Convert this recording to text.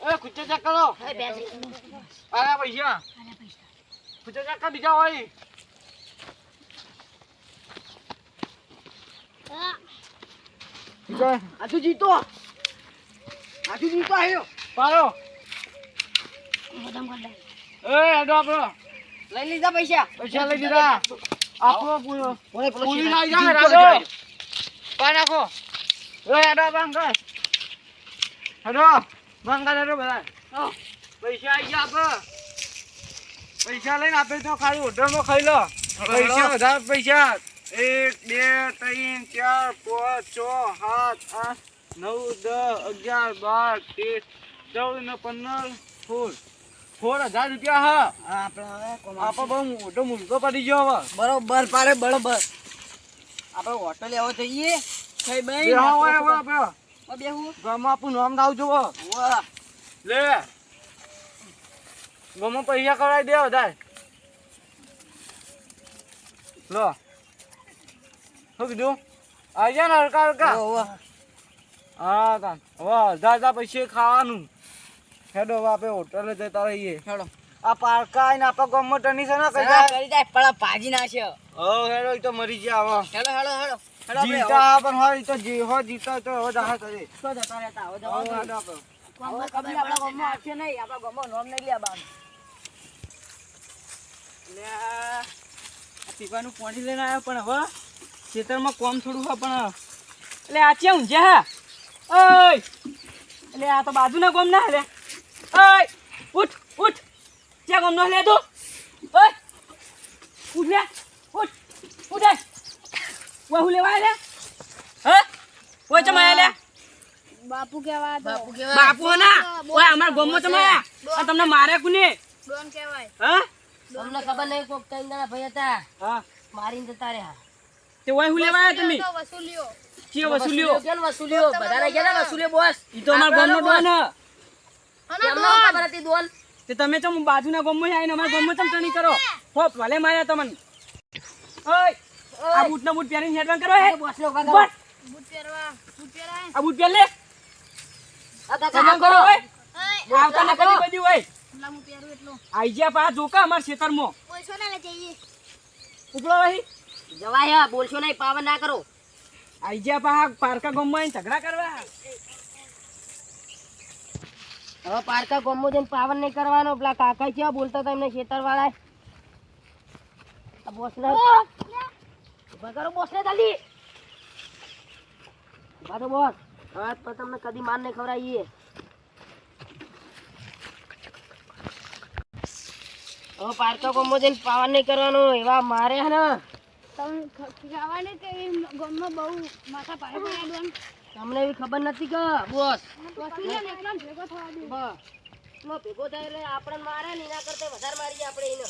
એ ખુચ્ચો check કરો આરા પૈસા ખુચ્ચો check કર બીજા હોય આજુ જીતો આવ્યો પાડો એ હેડો આપણો લઈ લીધા પૈસા પૈસા લઈ દીધા આપણો પૂરો ઓય પેલો પૂરી શેઠ. નાઈ જા જીવતો હેડો પા નાખો એ હેડો બંગર હેડો બંગર હેડો બધા પૈસા આવી ગયા આપણે પૈસા લઈને આપે તો ખાલી હોટલમાં ખાઈ લો પૈસા વધારે પૈસા 1 2 3 4 5 6 7 8 9 10 11 12 13 14 15 16,000 રૂપિયા હા આપણે બહુ મોટો મુલકો પડી ગયો હવે બરોબર પાડે બરોબર આપણે હોટલ એવો થઈએ કઈ બે હા હોય હવે આપણે બેહું ગામમાં આપણું નામ ના આવજો હો. વાહ લે ગામમાં પૈસા કરાવી દે વધારે લો શું કીધું આવી જા ને હલકા હલકા હા તાન હવે હજાર પૈસે ખાવાનું હેડો હવે આપણે હોટલે જતા રહીએ હેડો આ પારકા ને આપણા ગામમાં ટની છે ને કઈ સરા કરી જાય પડા ભાજી નાખ્યો હેડો ઈ તો મરી ગયા હવે હેડો હેડો હેડો જીતા પણ હોય ઈ તો જે હોય જીતા તો હવે જાહે કરે તો જતા રહેતા હવે હવે હેડો આપણે હવે કદી આપણા ગામમાં આવશે નહીં આપણા ગામમાં નોમ નહીં લે બાન લે આ પીવાનું પાણી લઈને આવ્યો પણ હવે ખેતરમાં કોમ થોડું હોય પણ એટલે આ ચેવું છે હા ઓય એટલે આ તો બાજુના ગામ ના લે ઓય ઉઠ ઉઠ ક્યાં ગામ નો લે તું ઓય ઉઠ લે ઉઠ ઉઠ વહુ લેવા લે હા ઓય ચમાયા લે બાપુ કેવા તો બાપુ કેવા બાપુ ના ઓય અમાર ગામમાં ચમાયા આ તમને મારે કોને ડોન કહેવાય હા તમને ખબર નહીં કોક ત્રણ જણા ભાઈ હતા હા મારીને જતા રહ્યા તે ઓય હું લેવા આવ્યા તમે તો વસૂલ્યો કે વસૂલ્યો કેમ વસૂલ્યો બધાને ગયા વસૂલ્યો બોસ ઈ તો અમાર ગામનો ડોન હ અને કેમનો ખબર હતી દોન તે તમે ચમ બાજુના ગામમાં આવીને અમારા ગામમાં ચમ ટણી કરો હો ભલે માર્યા તમને ઓય આ બૂટના બૂટ પહેરીને હેડવાન કરો હે બોસ નો કાકા બસ બૂટ પહેરાય આ બૂટ પહેર લે આ કાકા તમે કરો ઓય ઓય આવતા ને કદી બધી હોય લા હું પહેરું એટલો આઈ ગયા પા જોકા અમાર ખેતરમાં પૈસો ના લે જઈએ ઉપલો વહી જવાય બોલશો નહીં પાવન ના કરો આઈ ગયા પા પારકા ગામમાં આવીને ઝઘડા કરવા હવે પારકા ગોમો જઈને પાવન નહીં કરવાનો પેલા કાકા કેવા બોલતા હતા એમને ખેતર વાળા બોસ ને ઉભા કરો બોસ ને જલ્દી ઉભા તો બોસ હવે તો તમને કદી માર નહીં ખવડાવીએ હવે પારકા ગોમો જઈને પાવન નહીં કરવાનું એવા મારે હે ને તમે ખાવાની કે ગમમાં બહુ માથા પાડે પડ્યા ડોન તમને એવી ખબર નથી કે બોસ વસૂલ્યો ને એકદમ ભેગો થવા દે ભેગો થાય એટલે આપણને મારે ને એના કરતા વધારે મારીએ આપણે એને